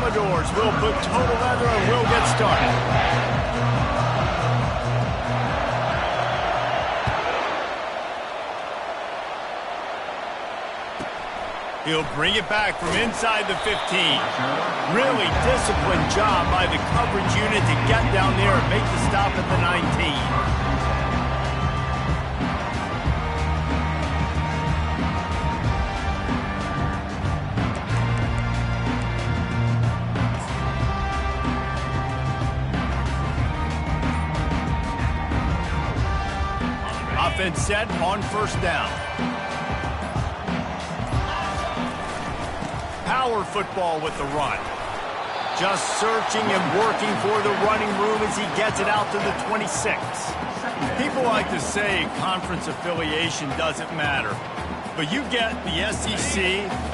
Commodores will put total leather and will get started. He'll bring it back from inside the 15. Really disciplined job by the coverage unit to get down there and make the stop at the 19. Offense set on first down. Power football with the run. Just searching and working for the running room as he gets it out to the 26. People like to say conference affiliation doesn't matter. But you get the SEC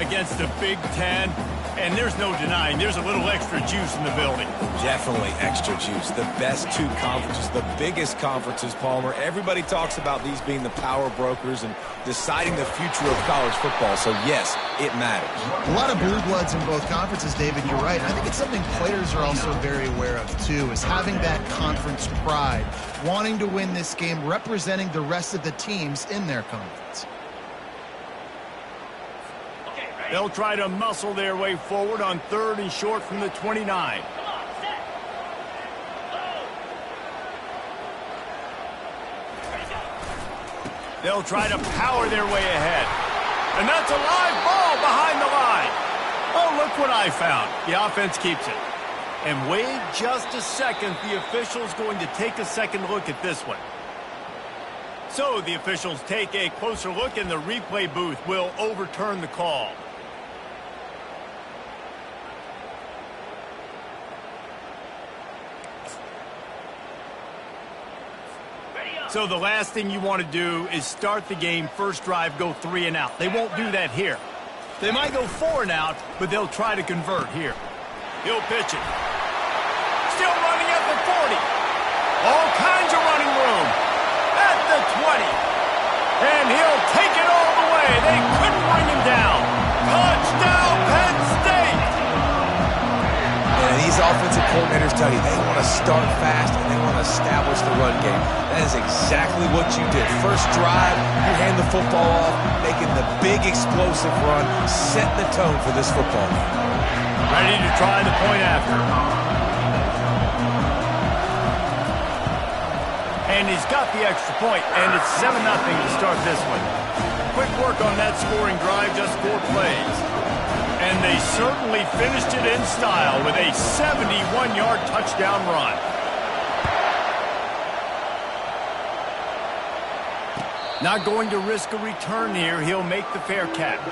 against the Big Ten, and there's no denying there's a little extra juice in the building. Definitely extra juice. The best two conferences, the biggest conferences, Palmer. Everybody talks about these being the power brokers and deciding the future of college football. So, yes, it matters. A lot of blue bloods in both conferences, David. You're right. I think it's something players are also very aware of, too, is having that conference pride, wanting to win this game, representing the rest of the teams in their conference. They'll try to muscle their way forward on 3rd and short from the 29. They'll try to power their way ahead. And that's a live ball behind the line. Oh, look what I found. The offense keeps it. And wait just a second. The official's going to take a second look at this one. So the officials take a closer look, and the replay booth will overturn the call. So the last thing you want to do is start the game, first drive, go 3 and out. They won't do that here. They might go 4 and out, but they'll try to convert here. He'll pitch it. Still running at the 40. All kinds of running room. At the 20. And he'll take it all the way. They couldn't bring him down. Touchdown, Penn State. And these offensive coordinators tell you they want to start fast and they want to establish the run game. That is exactly what you did. First drive, you hand the football off, making the big explosive run, setting the tone for this football game. Ready to try the point after. And he's got the extra point, and it's 7-0 to start this one. Quick work on that scoring drive, just 4 plays. And they certainly finished it in style with a 71-yard touchdown run. Not going to risk a return here. He'll make the fair catch.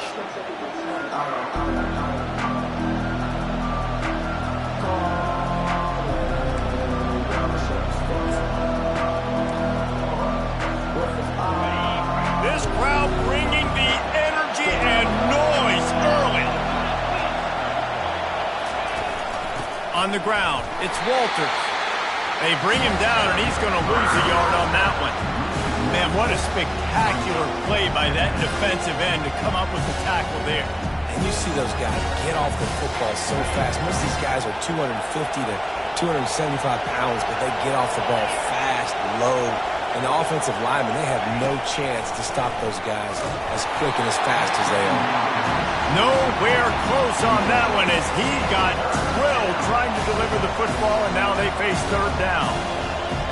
This crowd bringing the energy and noise early. On the ground, it's Walters. They bring him down, and he's going to lose a yard on that one. Man, what a spectacular play by that defensive end to come up with the tackle there. And you see those guys get off the football so fast. Most of these guys are 250 to 275 pounds, but they get off the ball fast, low. And the offensive linemen, they have no chance to stop those guys as quick and as fast as they are. Nowhere close on that one as he got drilled trying to deliver the football, and now they face 3rd down.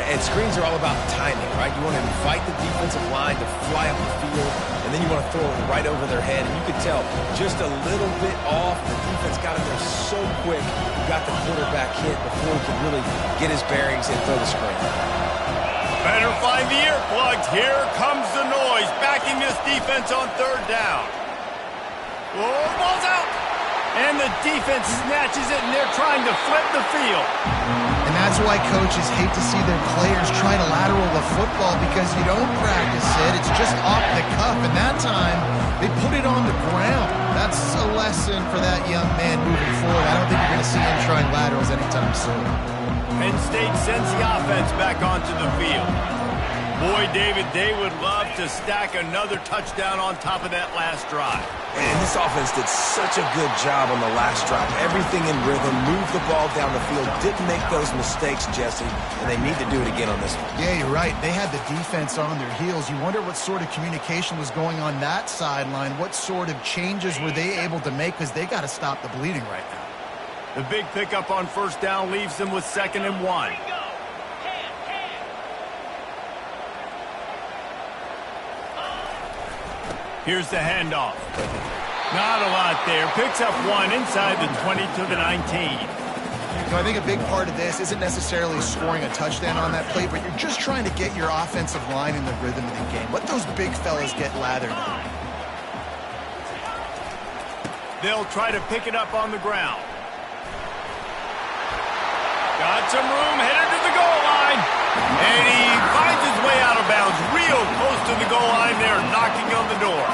And screens are all about timing, right? You want to invite the defensive line to fly up the field, and then you want to throw it right over their head. And you can tell just a little bit off. The defense got in there so quick, got the quarterback hit before he could really get his bearings and throw the screen. Better find the earplugs. Here comes the noise, backing this defense on 3rd down. Oh, ball's out. And the defense snatches it, and they're trying to flip the field. And that's why coaches hate to see their players try to lateral the football, because you don't practice it. It's just off the cuff. And that time, they put it on the ground. That's a lesson for that young man moving forward. I don't think you're going to see him trying laterals anytime soon. Penn State sends the offense back onto the field. Boy, David, they would love to stack another touchdown on top of that last drive. And this offense did such a good job on the last drive. Everything in rhythm, moved the ball down the field, didn't make those mistakes, Jesse, and they need to do it again on this one. Yeah, you're right. They had the defense on their heels. You wonder what sort of communication was going on that sideline. What sort of changes were they able to make, because they got to stop the bleeding right now. The big pickup on first down leaves them with 2nd and 1. Here's the handoff. Not a lot there. Picks up 1 inside the 20 to the 19. You know, I think a big part of this isn't necessarily scoring a touchdown on that play, but you're just trying to get your offensive line in the rhythm of the game. Let those big fellas get lathered up. They'll try to pick it up on the ground. Got some room, headed to the goal line. And he finds his way out of bounds real close to the goal line there, knocking on the door.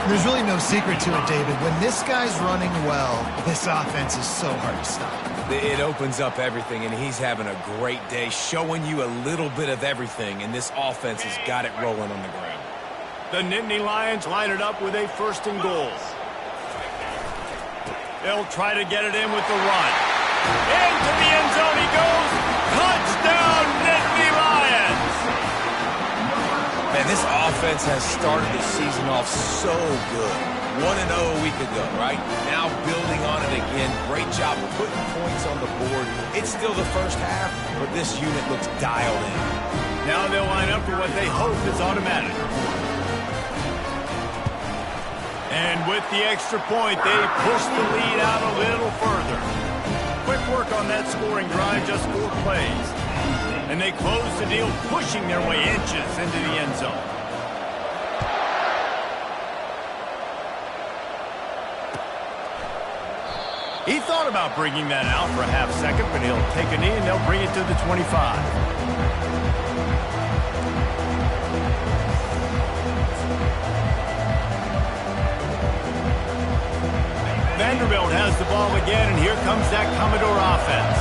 There's really no secret to it, David. When this guy's running well, this offense is so hard to stop. It opens up everything, and he's having a great day, showing you a little bit of everything, and this offense has got it rolling on the ground. The Nittany Lions line it up with a 1st and goal. They'll try to get it in with the run. Into the end zone he goes. Touchdown, Nittany Lions! Man, this offense has started the season off so good. 1-0 a week ago, right? Now building on it again. Great job putting points on the board. It's still the first half, but this unit looks dialed in. Now they'll line up for what they hope is automatic. And with the extra point, they push the lead out a little further. Quick work on that scoring drive, just 4 plays. And they close the deal, pushing their way inches into the end zone. He thought about bringing that out for a half second, but he'll take a knee and they'll bring it to the 25. Vanderbilt has the ball again, and here comes that Commodore offense.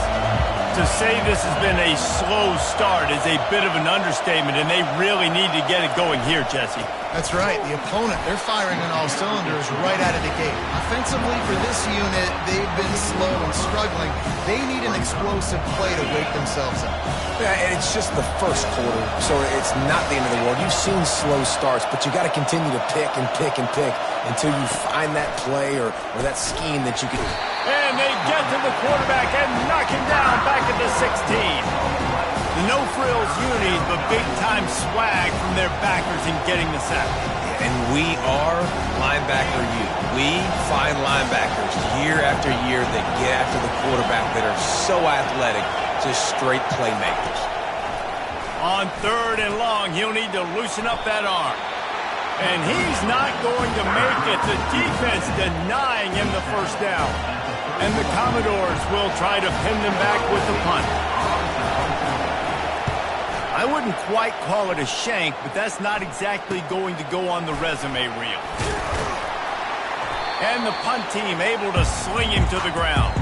To say this has been a slow start is a bit of an understatement, and they really need to get it going here, Jesse. That's right. The opponent, they're firing on all cylinders right out of the gate. Offensively, for this unit, they've been slow and struggling. They need an explosive play to wake themselves up. Yeah, and it's just the first quarter, so it's not the end of the world. You've seen slow starts, but you got to continue to pick and pick and pick until you find that play or that scheme that you can. And they get to the quarterback and knock him down back at the 16. The no-frills unit, but big-time swag from their backers in getting the sack. And we are linebacker U. We find linebackers year after year that get after the quarterback that are so athletic, just straight playmakers. On 3rd and long, he'll need to loosen up that arm. And he's not going to make it. The defense denying him the first down. And the Commodores will try to pin them back with the punt. I wouldn't quite call it a shank, but that's not exactly going to go on the resume reel. And the punt team able to sling him to the ground.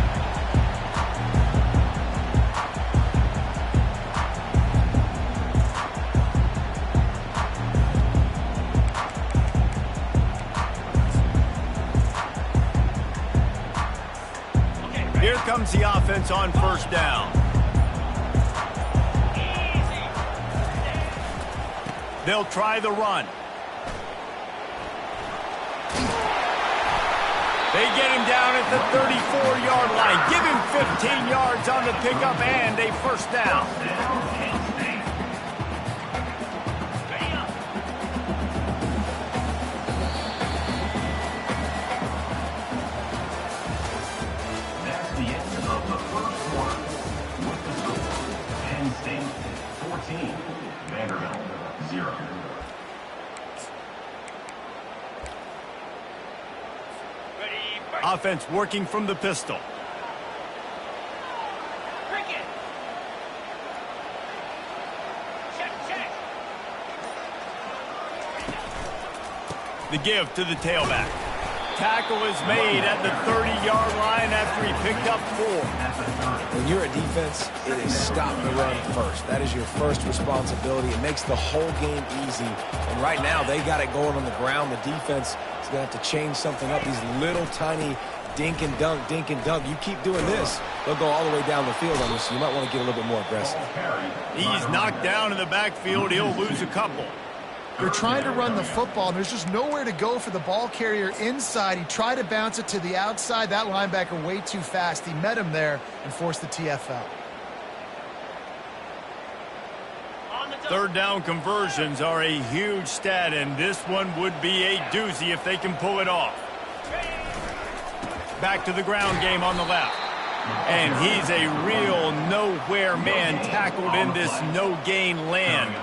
Here comes the offense on first down. They'll try the run. They get him down at the 34-yard line. Give him 15 yards on the pickup and a first down. That's the end of the first quarter. With the score, Penn State 14, Vanderbilt 0. Offense working from the pistol. The give to the tailback. tackle is made at the 30-yard line after he picked up 4. When you're a defense, it is stop the run first. That is your first responsibility. It makes the whole game easy. And right now, they got it going on the ground. The defense is going to have to change something up. These little tiny dink and dunk, dink and dunk. You keep doing this, they'll go all the way down the field on you, so you might want to get a little bit more aggressive. He's knocked down in the backfield. He'll lose a couple. They're trying to run the football, and there's just nowhere to go for the ball carrier inside. He tried to bounce it to the outside. That linebacker way too fast. He met him there and forced the TFL. Third down conversions are a huge stat, and this one would be a doozy if they can pull it off. Back to the ground game on the left. And he's a real nowhere man tackled in this no-gain land.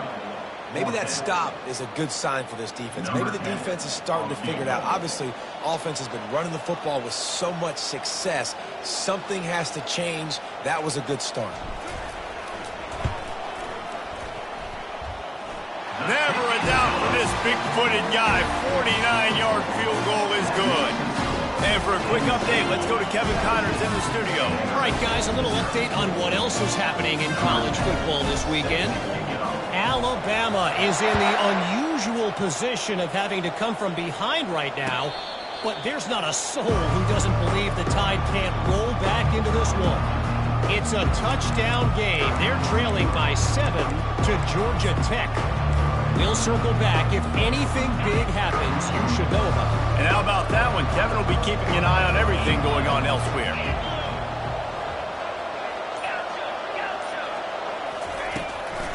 Maybe that stop is a good sign for this defense. Maybe the defense is starting to figure it out. Obviously, offense has been running the football with so much success. Something has to change. That was a good start. Never a doubt for this big-footed guy. 49-yard field goal is good. And for a quick update, let's go to Kevin Connors in the studio. All right, guys, a little update on what else is happening in college football this weekend. Alabama is in the unusual position of having to come from behind right now, but there's not a soul who doesn't believe the Tide can't roll back into this one. It's a touchdown game. They're trailing by 7 to Georgia Tech. We'll circle back. If anything big happens, you should know about it. And how about that one? Kevin will be keeping an eye on everything going on elsewhere.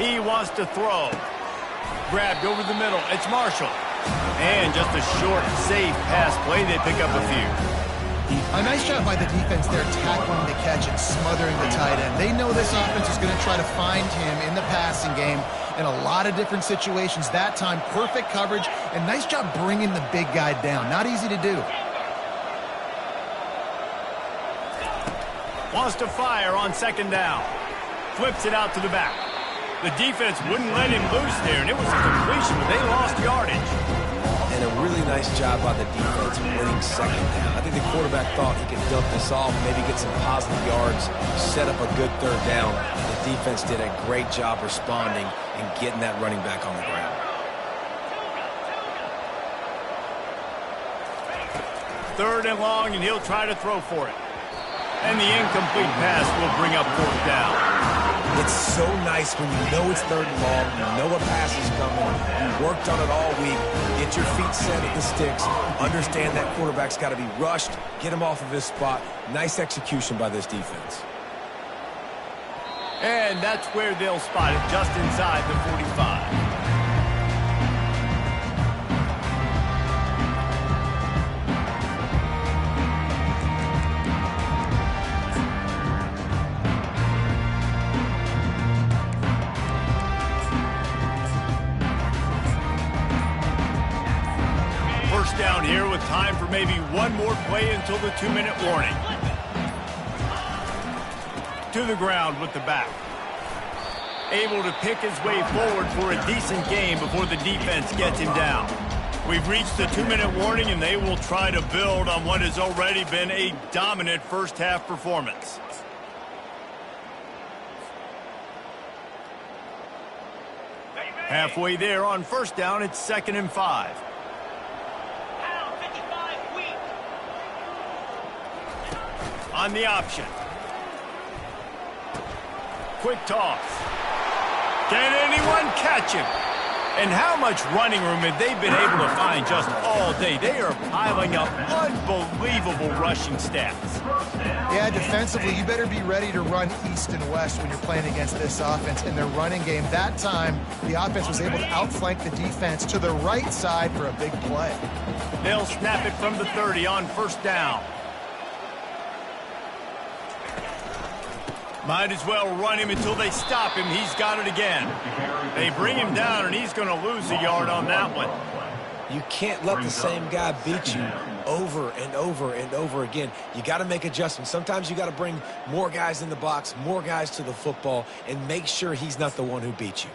He wants to throw. Grabbed over the middle. It's Marshall. And just a short, safe pass play. They pick up a few. A nice job by the defense there, tackling the catch and smothering the tight end. They know this offense is going to try to find him in the passing game in a lot of different situations. That time, perfect coverage, and nice job bringing the big guy down. Not easy to do. Wants to fire on second down. Flips it out to the back. The defense wouldn't let him loose there, and it was a completion, but they lost yardage. And a really nice job by the defense winning second down. I think the quarterback thought he could dump this off, maybe get some positive yards, set up a good third down. The defense did a great job responding and getting that running back on the ground. Third and long, and he'll try to throw for it. And the incomplete pass will bring up fourth down. It's so nice when you know it's third and long, you know a pass is coming, you worked on it all week, get your feet set at the sticks, understand that quarterback's got to be rushed, get him off of his spot. Nice execution by this defense. And that's where they'll spot it, just inside the 45. Down here with time for maybe one more play until the 2-minute warning. To the ground with the back. Able to pick his way forward for a decent game before the defense gets him down. We've reached the 2-minute warning, and they will try to build on what has already been a dominant first-half performance. Halfway there on first down, it's 2nd and 5. On the option. Quick toss. Can anyone catch him? And how much running room have they been able to find just all day? They are piling up unbelievable rushing stats. Yeah, defensively, you better be ready to run east and west when you're playing against this offense. In their running game, that time, the offense was able to outflank the defense to the right side for a big play. They'll snap it from the 30 on first down. Might as well run him until they stop him. He's got it again. They bring him down, and he's going to lose a yard on that one. You can't let the same guy beat you over and over and over again. You got to make adjustments. Sometimes you got to bring more guys in the box, more guys to the football, and make sure he's not the one who beat you.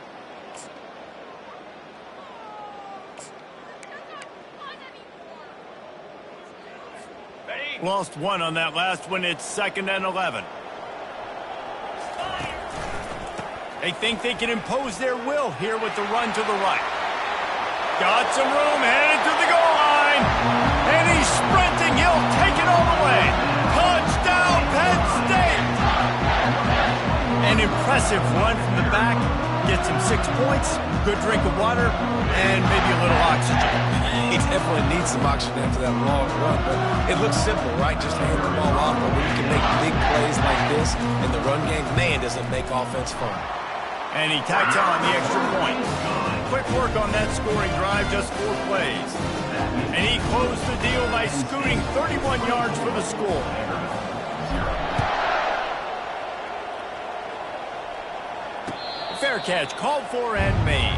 Lost one on that last one. It's 2nd and 11. They think they can impose their will here with the run to the right. Got some room, headed to the goal line. And he's sprinting. He'll take it all the way. Touchdown, Penn State. An impressive run from the back. Gets him 6 points, good drink of water, and maybe a little oxygen. He definitely needs some oxygen after that long run, but it looks simple, right? Just hand the ball off, but when you can make big plays like this in the run game, man, does it make offense fun. And he tacks on the extra point. Quick work on that scoring drive, just 4 plays. And he closed the deal by scooting 31 yards for the score. Fair catch, called for and made.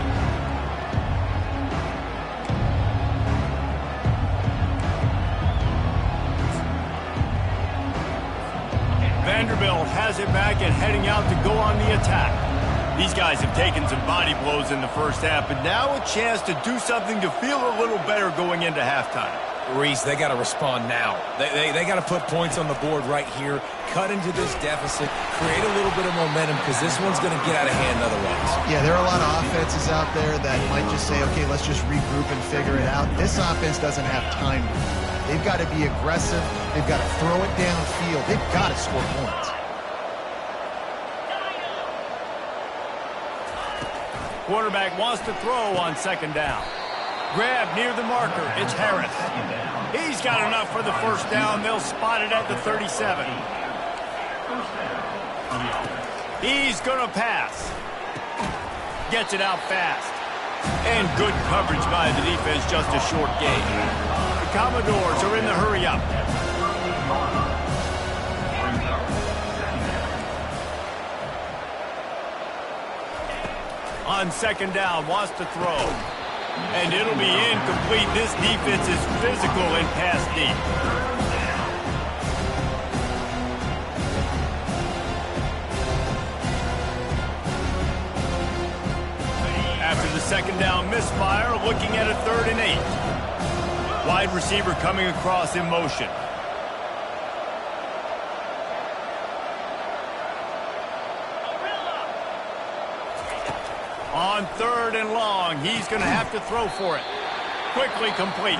Vanderbilt has it back and heading out to go on the attack. These guys have taken some body blows in the first half, but now a chance to do something to feel a little better going into halftime. Reese, they got to respond now. They got to put points on the board right here, cut into this deficit, create a little bit of momentum because this one's going to get out of hand otherwise. Yeah, there are a lot of offenses out there that might just say, okay, let's just regroup and figure it out. This offense doesn't have time. They've got to be aggressive. They've got to throw it downfield. They've got to score points. Quarterback wants to throw on 2nd down. Grab near the marker. It's Harris. He's got enough for the first down. They'll spot it at the 37. He's going to pass. Gets it out fast. And good coverage by the defense, just a short gain. The Commodores are in the hurry-up. On 2nd down, wants to throw. And it'll be incomplete. This defense is physical and pass deep. After the 2nd down misfire, looking at a 3rd and 8. Wide receiver coming across in motion. On 3rd and long, he's going to have to throw for it. Quickly complete.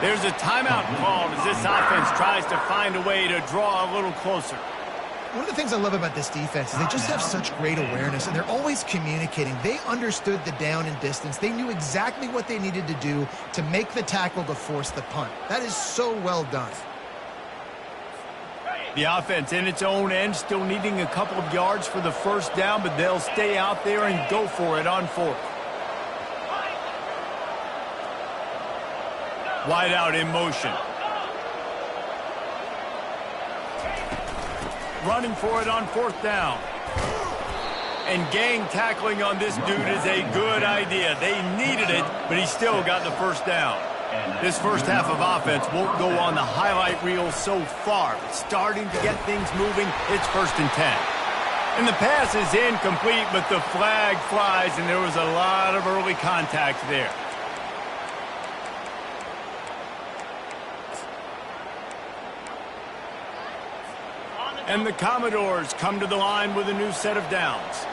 There's a timeout called as this offense tries to find a way to draw a little closer. One of the things I love about this defense is they just have such great awareness, and they're always communicating. They understood the down and distance. They knew exactly what they needed to do to make the tackle to force the punt. That is so well done. The offense in its own end still needing a couple of yards for the first down, but they'll stay out there and go for it on 4th. Wide out in motion. Running for it on 4th down. And gang tackling on this dude is a good idea. They needed it, but he still got the first down. This first half of offense won't go on the highlight reel so far, but starting to get things moving, it's 1st and 10. And the pass is incomplete, but the flag flies, and there was a lot of early contact there. And the Commodores come to the line with a new set of downs.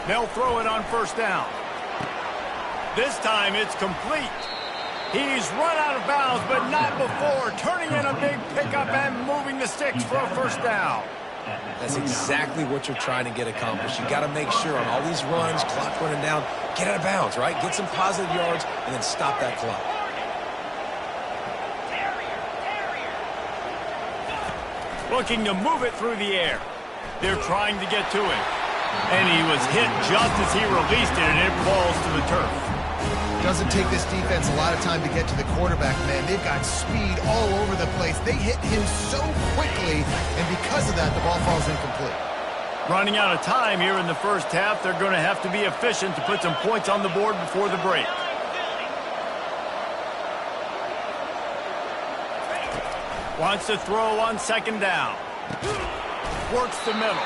They'll throw it on 1st down. This time it's complete. He's run out of bounds, but not before. Turning in a big pickup and moving the sticks for a 1st down. That's exactly what you're trying to get accomplished. You got to make sure on all these runs, clock running down, get out of bounds, right? Get some positive yards and then stop that clock. Looking to move it through the air. They're trying to get to him. And he was hit just as he released it, and it falls to the turf. Doesn't take this defense a lot of time to get to the quarterback, man. They've got speed all over the place. They hit him so quickly, and because of that, the ball falls incomplete. Running out of time here in the first half, they're going to have to be efficient to put some points on the board before the break. Wants to throw on 2nd down. Works the middle.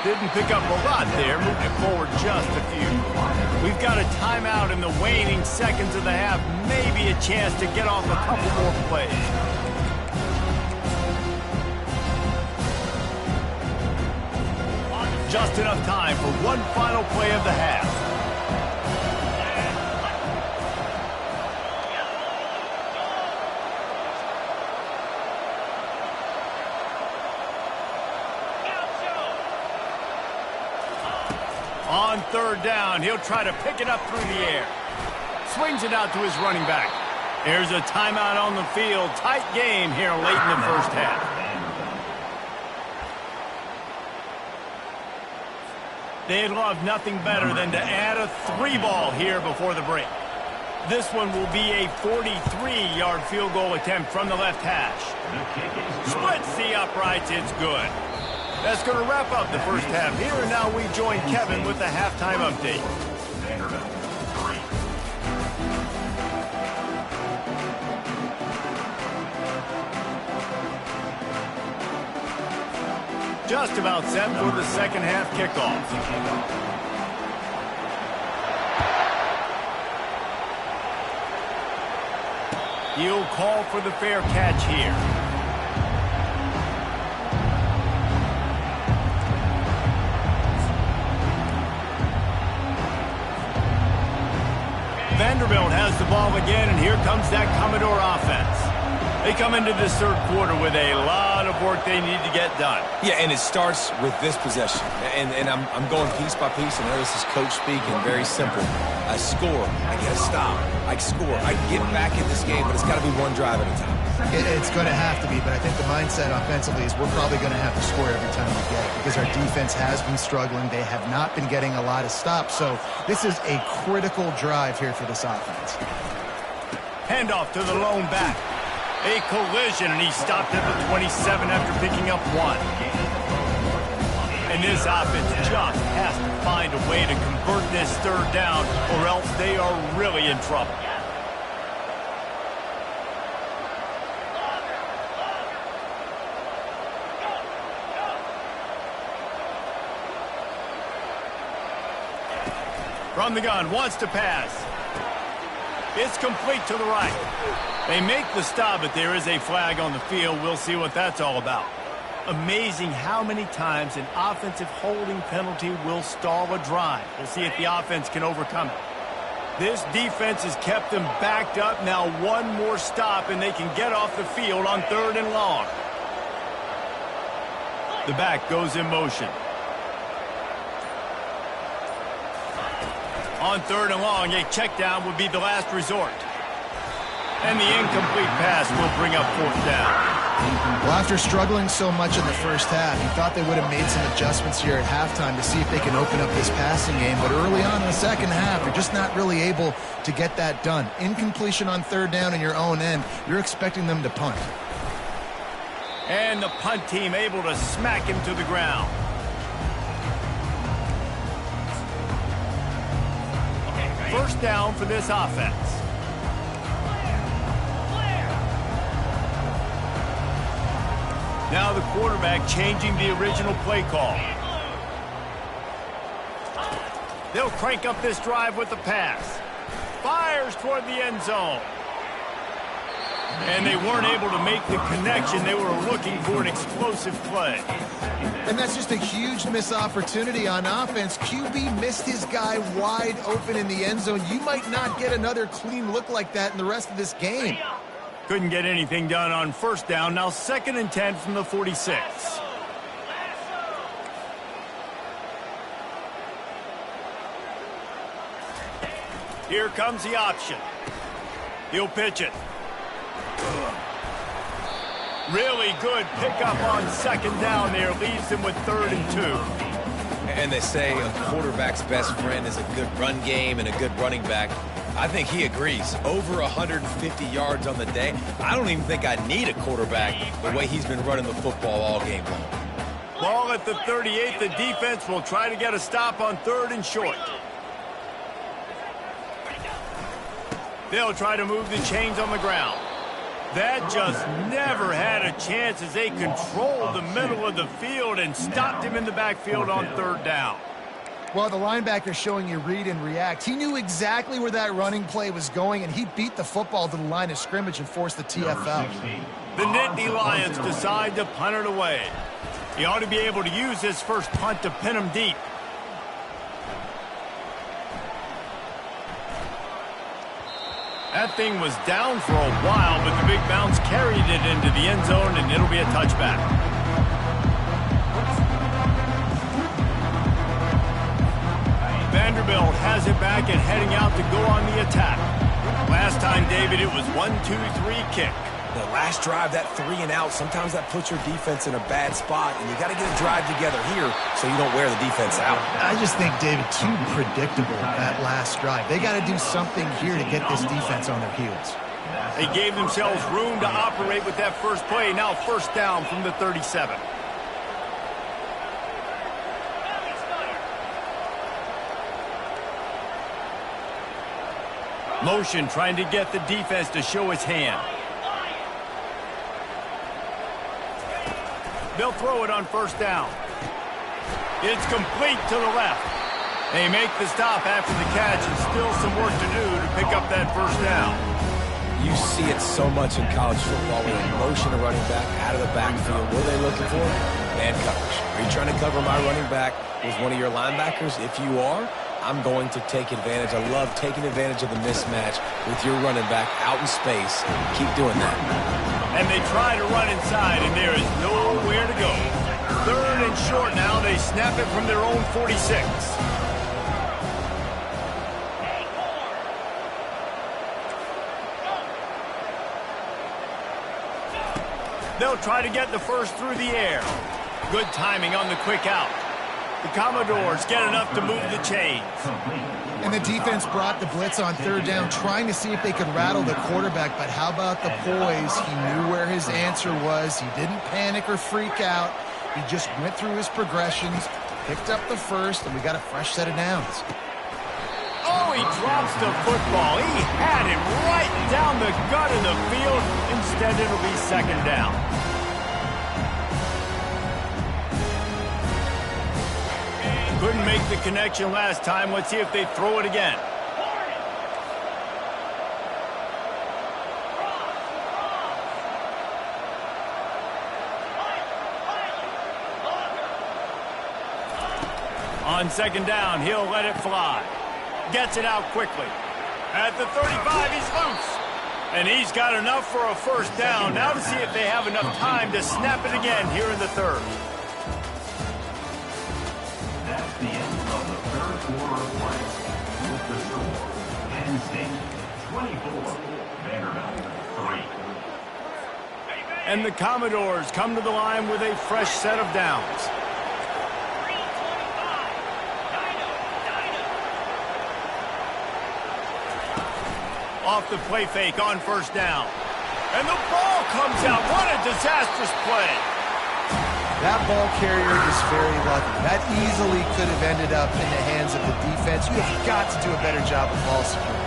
Didn't pick up a lot there, moved it forward just a few. We've got a timeout in the waning seconds of the half, maybe a chance to get off a couple more plays. Just enough time for one final play of the half. On third down, he'll try to pick it up through the air. Swings it out to his running back. There's a timeout on the field. Tight game here late in the first half. They'd love nothing better than to add a 3-ball here before the break. This one will be a 43-yard field goal attempt from the left hash. Splits the uprights. It's good. That's going to wrap up the first half here, and now we join Kevin with the halftime update. Vanderbilt, 3. Just about set for the second half kickoff. He'll call for the fair catch here. Vanderbilt has the ball again, and here comes that Commodore offense. They come into this third quarter with a lot of work they need to get done. Yeah, and it starts with this possession. And I'm going piece by piece. I know this is coach speak and very simple. I score. I get a stop. I score. I get back in this game, but it's got to be one drive at a time. It's going to have to be, but I think the mindset offensively is we're probably going to have to score every time we get it because our defense has been struggling. They have not been getting a lot of stops, so this is a critical drive here for this offense. Handoff to the lone back. A collision, and he stopped at the 27 after picking up one. And this offense just has to find a way to convert this third down, or else they are really in trouble. From the gun, wants to pass. It's complete to the right. They make the stop, but there is a flag on the field. We'll see what that's all about. Amazing how many times an offensive holding penalty will stall a drive. We'll see if the offense can overcome it. This defense has kept them backed up. Now one more stop, and they can get off the field on third and long. The back goes in motion. On third and long, a check down would be the last resort. And the incomplete pass will bring up fourth down. Well, after struggling so much in the first half, you thought they would have made some adjustments here at halftime to see if they can open up this passing game. But early on in the second half, you're just not really able to get that done. Incompletion on third down in your own end, you're expecting them to punt. And the punt team able to smack him to the ground. First down for this offense. Now the quarterback changing the original play call. They'll crank up this drive with the pass. Fires toward the end zone. And they weren't able to make the connection. They were looking for an explosive play. And that's just a huge missed opportunity on offense. QB missed his guy wide open in the end zone. You might not get another clean look like that in the rest of this game. Couldn't get anything done on first down. Now 2nd and 10 from the 46. Here comes the option. He'll pitch it. Really good pickup on second down there. Leaves him with 3rd and 2. And they say a quarterback's best friend is a good run game and a good running back. I think he agrees. Over 150 yards on the day. I don't even think I need a quarterback the way he's been running the football all game long. Ball at the 38. The defense will try to get a stop on 3rd and short. They'll try to move the chains on the ground. That just never had a chance as they controlled the middle of the field and stopped him in the backfield on third down. Well, the linebacker showing you read and react. He knew exactly where that running play was going, and he beat the football to the line of scrimmage and forced the TFL. The Nittany Lions decide to punt it away. He ought to be able to use his first punt to pin him deep. That thing was down for a while, but the big bounce carried it into the end zone, and it'll be a touchback. Vanderbilt has it back and heading out to go on the attack. Last time, David, it was 1-2-3 kick. The last drive, that 3 and out, sometimes that puts your defense in a bad spot, and you got to get a drive together here so you don't wear the defense out. I just think, David, too predictable that last drive. They got to do something here to get this defense on their heels. They gave themselves room to operate with that first play. Now first down from the 37. Motion trying to get the defense to show his hand. They'll throw it on first down. It's complete to the left. They make the stop after the catch, and still some work to do to pick up that first down. You see it so much in college football when they motion a running back out of the backfield. What are they looking for? Man coverage. Are you trying to cover my running back with one of your linebackers? If you are, I'm going to take advantage. I love taking advantage of the mismatch with your running back out in space. Keep doing that. And they try to run inside, and there is nowhere to go. Third and short now. They snap it from their own 46. They'll try to get the first through the air. Good timing on the quick out. The Commodores get enough to move the chains. And the defense brought the blitz on third down, trying to see if they could rattle the quarterback. But how about the poise? He knew where his answer was. He didn't panic or freak out. He just went through his progressions, picked up the first, and we got a fresh set of downs. Oh, he drops the football. He had it right down the gut of the field. Instead, it'll be second down. Couldn't make the connection last time. Let's see if they throw it again. On second down, he'll let it fly. Gets it out quickly. At the 35, he's loose. And he's got enough for a first down. Now to see if they have enough time to snap it again here in the third. That's the end of the third quarter of play. With the score, Penn State 24, Vanderbilt 3. And the Commodores come to the line with a fresh set of downs. Off the play fake on first down. And the ball comes out. What a disastrous play. That ball carrier is very lucky. That easily could have ended up in the hands of the defense. You have got to do a better job of ball security.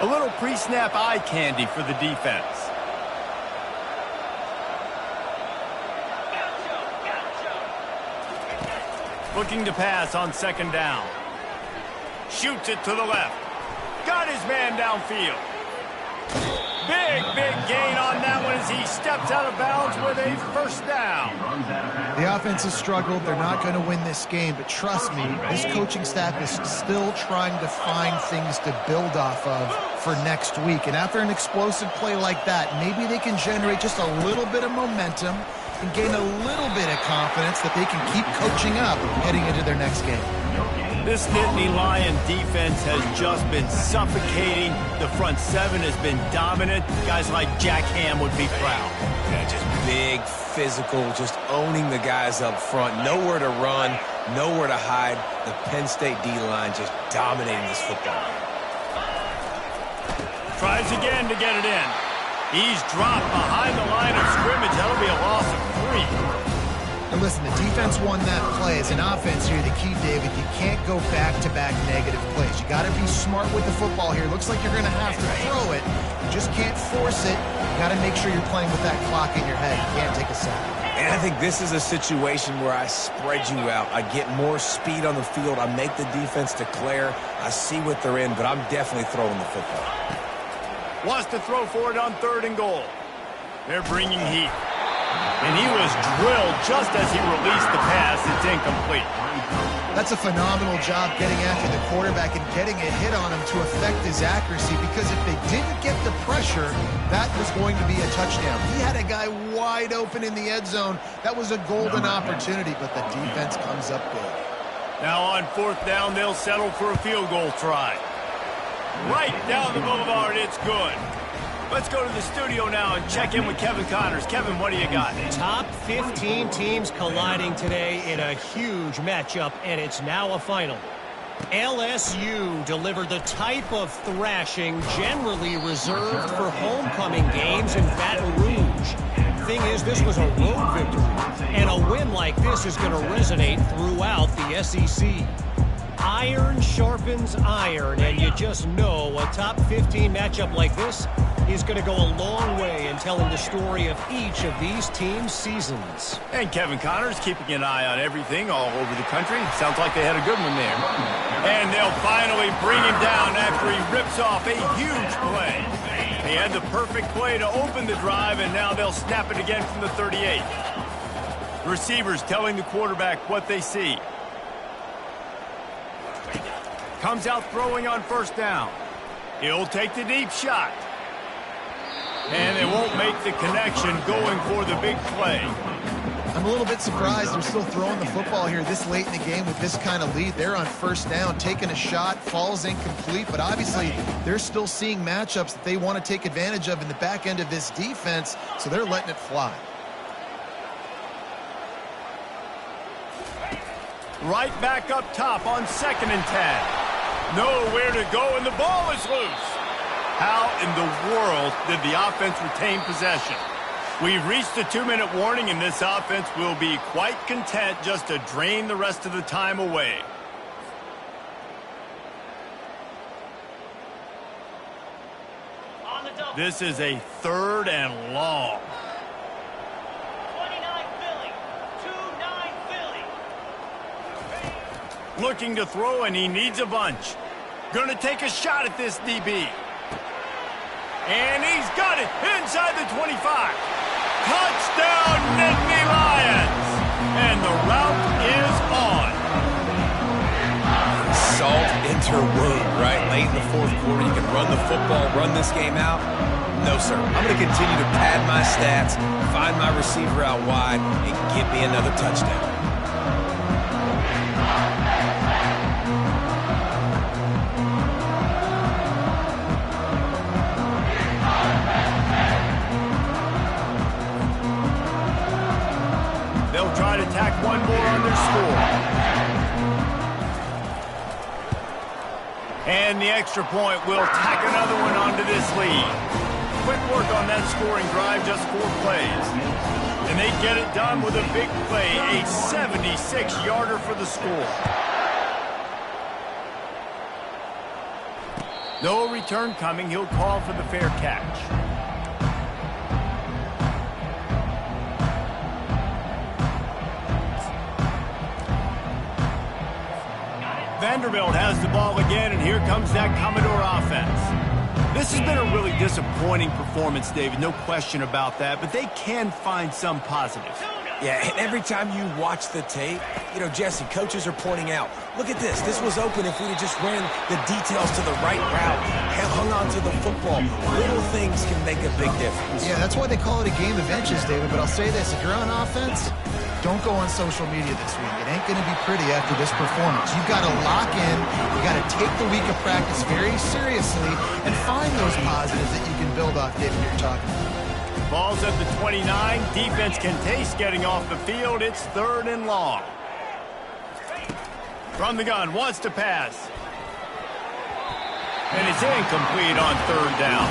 A little pre-snap eye candy for the defense. Looking to pass on second down. Shoots it to the left. Got his man downfield. Big gain on that one as he steps out of bounds with a first down. The offense has struggled. They're not going to win this game, but trust me, this coaching staff is still trying to find things to build off of for next week. And after an explosive play like that, maybe they can generate just a little bit of momentum and gain a little bit of confidence that they can keep coaching up heading into their next game. This Nittany Lion defense has just been suffocating. The front seven has been dominant. Guys like Jack Ham would be proud. Yeah, just big, physical, just owning the guys up front. Nowhere to run, nowhere to hide. The Penn State D-line just dominating this football. Tries again to get it in. He's dropped behind the line of scrimmage. That'll be a loss of 3. And listen, the defense won that play. As an offense here, the key, David, you can't go back-to-back negative plays. You got to be smart with the football here. Looks like you're going to have to throw it. You just can't force it. You got to make sure you're playing with that clock in your head. You can't take a sack. And I think this is a situation where I spread you out. I get more speed on the field. I make the defense declare. I see what they're in, but I'm definitely throwing the football. Wants to throw for it on 3rd and goal. They're bringing heat. And he was drilled just as he released the pass. It's incomplete. That's a phenomenal job getting after the quarterback and getting a hit on him to affect his accuracy, because if they didn't get the pressure, that was going to be a touchdown. He had a guy wide open in the end zone. That was a golden opportunity, but the defense comes up big. Now on 4th down, they'll settle for a field goal try. Right down the boulevard, it's good. Let's go to the studio now and check in with Kevin Connors. Kevin, what do you got? Top 15 teams colliding today in a huge matchup, and it's now a final. LSU delivered the type of thrashing generally reserved for homecoming games in Baton Rouge. Thing is, this was a road victory, and a win like this is going to resonate throughout the SEC. Iron sharpens iron, and you just know a top 15 matchup like this is going to go a long way in telling the story of each of these teams' seasons. And Kevin Connors keeping an eye on everything all over the country. Sounds like they had a good one there. And they'll finally bring him down after he rips off a huge play. He had the perfect play to open the drive, and now they'll snap it again from the 38. Receivers telling the quarterback what they see. Comes out throwing on 1st down. He'll take the deep shot. And they won't make the connection going for the big play. I'm a little bit surprised they're still throwing the football here this late in the game with this kind of lead. They're on 1st down, taking a shot, falls incomplete, but obviously they're still seeing matchups that they want to take advantage of in the back end of this defense, so they're letting it fly. Right back up top on 2nd and 10. Nowhere to go, and the ball is loose. How in the world did the offense retain possession? We've reached the 2-minute warning, and this offense will be quite content just to drain the rest of the time away. This is a 3rd and long. 29 Philly, 2-9 Philly. Looking to throw, and he needs a bunch. Gonna take a shot at this DB. And he's got it inside the 25. Touchdown, Nittany Lions! And the route is on. Salt into wound, right? Late in the 4th quarter, you can run the football, run this game out. No, sir. I'm going to continue to pad my stats, find my receiver out wide, and give me another touchdown. They'll try to tack one more on their score. And the extra point will tack another one onto this lead. Quick work on that scoring drive, just 4 plays. And they get it done with a big play, a 76-yarder for the score. No return coming. He'll call for the fair catch. Vanderbilt has the ball again, and here comes that Commodore offense. This has been a really disappointing performance, David, no question about that, but they can find some positives. Yeah, and every time you watch the tape, you know, Jesse, coaches are pointing out, look at this. This was open if we'd have just ran the details to the right route, hung on to the football. Little things can make a big difference. Yeah, that's why they call it a game of inches, David, but I'll say this. If you're on offense, don't go on social media this week. It ain't going to be pretty after this performance. You've got to lock in. You got to take the week of practice very seriously and find those positives that you can build off, David, you're talking about. Ball's at the 29. Defense can taste getting off the field. It's 3rd and long. From the gun, wants to pass. And it's incomplete on third down.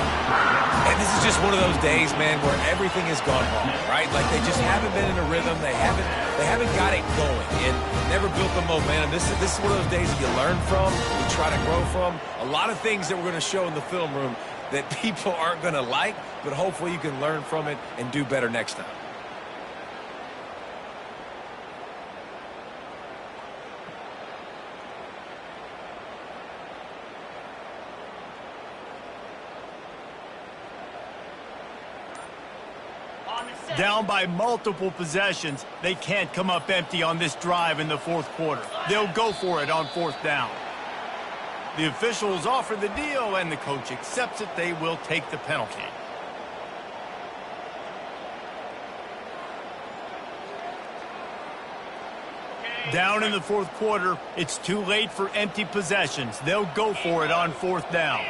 And this is just one of those days, man, where everything has gone wrong, right? Like they just haven't been in a rhythm. They haven't got it going and never built the momentum. This is one of those days that you learn from, you try to grow from. A lot of things that we're going to show in the film room that people aren't going to like, but hopefully you can learn from it and do better next time. Down by multiple possessions, they can't come up empty on this drive in the fourth quarter. They'll go for it on fourth down. The officials offer the deal, and the coach accepts it. They will take the penalty. Down in the fourth quarter, it's too late for empty possessions. They'll go for it on fourth down.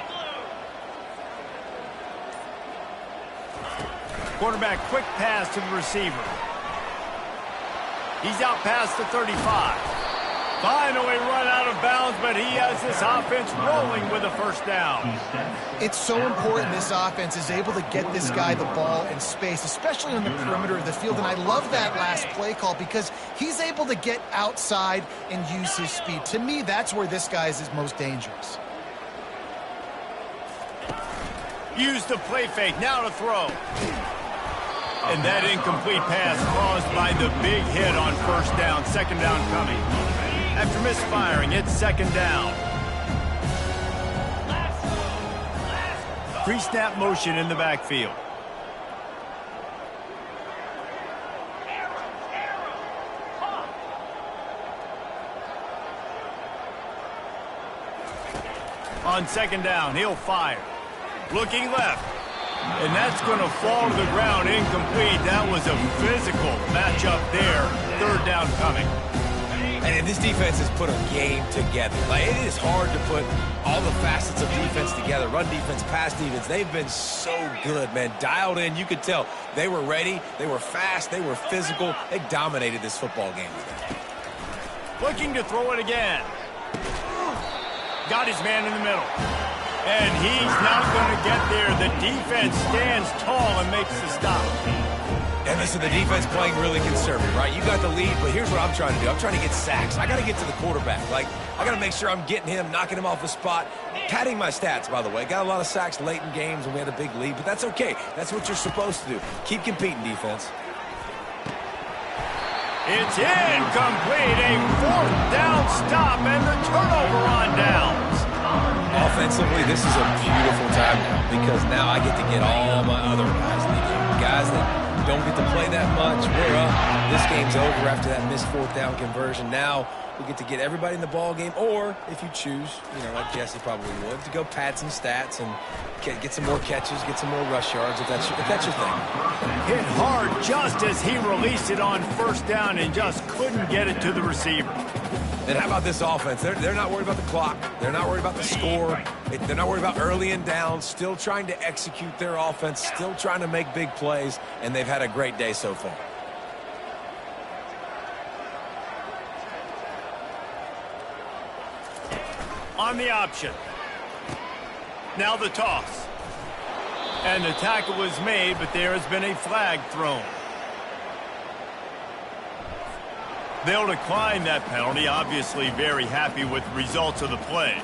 Quarterback, quick pass to the receiver. He's out past the 35. Finally run out of bounds, but he has this offense rolling with a first down. It's so important this offense is able to get this guy the ball in space, especially on the perimeter of the field. And I love that last play call because he's able to get outside and use his speed. To me, that's where this guy is his most dangerous. Use the play fake. Now to throw. And that incomplete pass caused by the big hit on first down. Second down coming. After misfiring, it's second down. Pre-snap motion in the backfield. On second down, he'll fire. Looking left. And that's going to fall to the ground incomplete. That was a physical matchup there. Third down coming. And this defense has put a game together. Like, it is hard to put all the facets of defense together. Run defense, pass defense. They've been so good, man. Dialed in. You could tell they were ready. They were fast. They were physical. They dominated this football game today. Looking to throw it again. Got his man in the middle. And he's not going to get there. The defense stands tall and makes the stop. And listen, the defense playing really conservative, right? You got the lead, but here's what I'm trying to do. I'm trying to get sacks. I got to get to the quarterback. Like, I got to make sure I'm getting him, knocking him off the spot. Padding my stats, by the way. Got a lot of sacks late in games when we had a big lead, but that's okay. That's what you're supposed to do. Keep competing, defense. It's incomplete. A fourth down stop and the turnover on downs. Offensively, this is a beautiful time now because now I get to get all my other guys in the game. Guys that don't get to play that much. We're up. This game's over after that missed fourth down conversion. Now we get to get everybody in the ball game, or if you choose, you know, like Jesse probably would, to go pad some stats and get some more catches, get some more rush yards if that's your thing. Hit hard just as he released it on first down and just couldn't get it to the receiver. And how about this offense? They're not worried about the clock. They're not worried about the score. They're not worried about early and down. Still trying to execute their offense. Still trying to make big plays. And they've had a great day so far. On the option. Now the toss. And the tackle was made, but there has been a flag thrown. They'll decline that penalty, obviously very happy with the results of the play.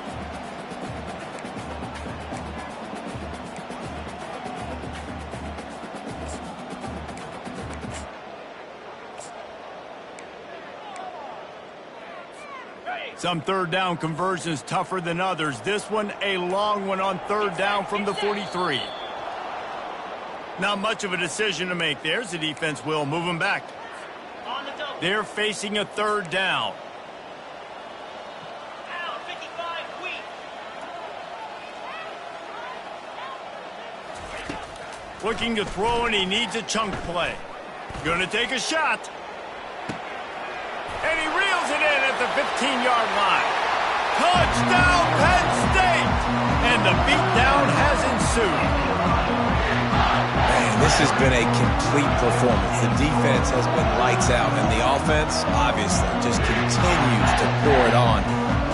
Some third down conversions tougher than others. This one a long one on third down from the 43. Not much of a decision to make. There's the defense will move them back. They're facing a third down. Looking to throw, and he needs a chunk play. Gonna take a shot. And he reels it in at the 15-yard line. Touchdown, Penn State! And the beatdown has ensued. Man, this has been a complete performance. The defense has been lights out, and the offense, obviously, just continues to pour it on.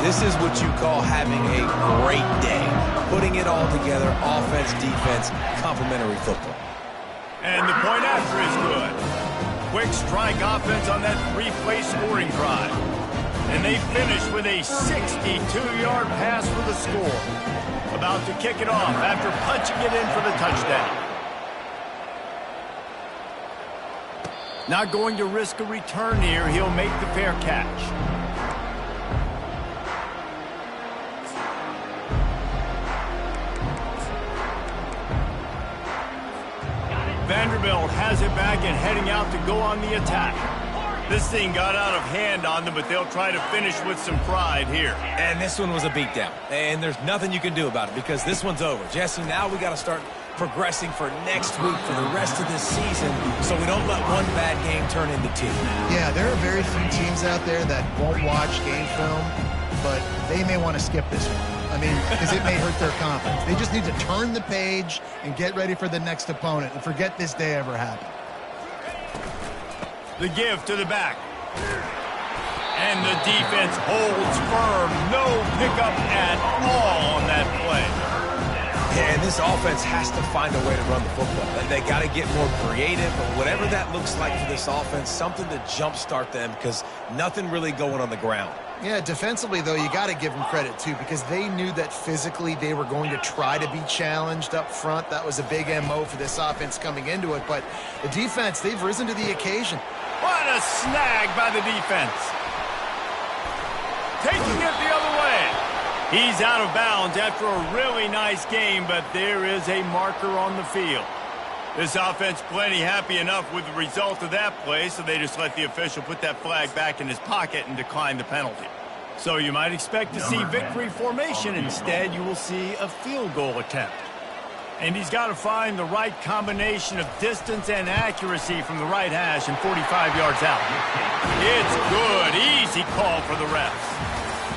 This is what you call having a great day. Putting it all together, offense, defense, complementary football. And the point after is good. Quick strike offense on that three-play scoring drive. And they finish with a 62-yard pass for the score. About to kick it off after punching it in for the touchdown. Not going to risk a return here. He'll make the fair catch. Vanderbilt has it back and heading out to go on the attack. This thing got out of hand on them, but they'll try to finish with some pride here. And this one was a beatdown. And there's nothing you can do about it because this one's over. Jesse, now we got to start progressing for next week for the rest of this season so we don't let one bad game turn into two. Yeah, there are very few teams out there that won't watch game film, but they may want to skip this one. I mean, because it may hurt their confidence. They just need to turn the page and get ready for the next opponent and forget this day ever happened. The give to the back. And the defense holds firm. No pickup at all on that play. Yeah, and this offense has to find a way to run the football. They got to get more creative, but whatever that looks like for this offense, something to jumpstart them because nothing really going on the ground. Yeah, defensively, though, you got to give them credit, too, because they knew that physically they were going to try to be challenged up front. That was a big MO for this offense coming into it. But the defense, they've risen to the occasion. What a snag by the defense. Taking it the other way. He's out of bounds after a really nice game, but there is a marker on the field. This offense plenty happy enough with the result of that play, so they just let the official put that flag back in his pocket and decline the penalty. So you might expect to see victory formation. Instead, you will see a field goal attempt. And he's got to find the right combination of distance and accuracy from the right hash and 45 yards out. It's good. Easy call for the refs.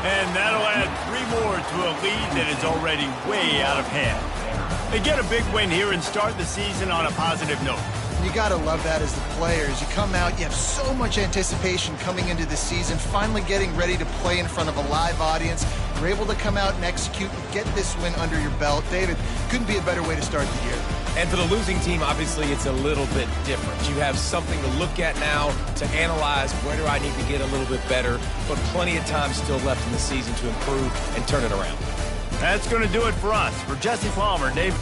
And that'll add 3 more to a lead that is already way out of hand. They get a big win here and start the season on a positive note. You got to love that as the players. You come out, you have so much anticipation coming into the season, finally getting ready to play in front of a live audience. You're able to come out and execute and get this win under your belt. David, couldn't be a better way to start the year. And for the losing team, obviously, it's a little bit different. You have something to look at now to analyze where do I need to get a little bit better, but plenty of time still left in the season to improve and turn it around. That's going to do it for us. For Jesse Palmer, David